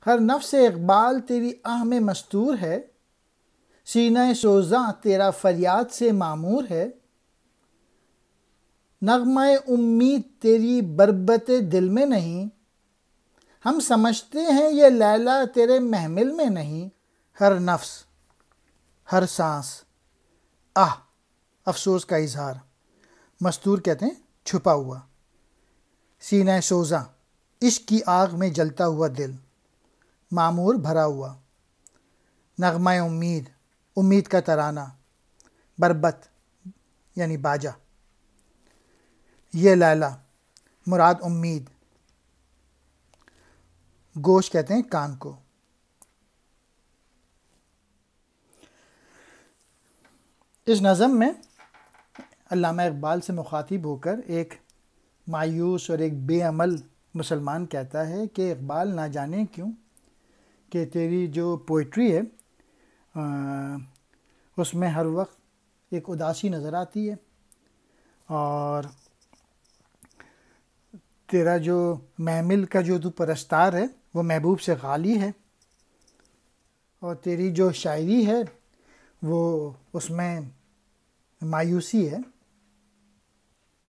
ہر نفس اقبال تیری آہ میں مستور ہے، سینہ سوزاں تیرا فریاد سے معمور ہے، نغمہ امید تیری بربت دل میں نہیں، ہم سمجھتے ہیں یہ لیلا تیرے محمل میں نہیں۔ ہر نفس، ہر سانس، آہ افسوس کا اظہار، مستور کہتے ہیں چھپا ہوا، سینہ سوزاں عشق کی آگ میں جلتا ہوا دل، معمور بھرا ہوا، نغمہ امید امید کا ترانہ، بربت یعنی باجا، یہ لیلا مراد امید، گوش کہتے ہیں کان کو۔ اس نظم میں علامہ اقبال سے مخاطب ہو کر ایک مایوس اور ایک بے عمل مسلمان کہتا ہے کہ اقبال نہ جانے کیوں کہ تیری جو پوئٹری ہے اس میں ہر وقت ایک اداسی نظر آتی ہے، اور تیرا جو محمل کا جو تو پرستار ہے وہ محبوب سے غالی ہے، اور تیری جو شاعری ہے وہ اس میں مایوسی ہے۔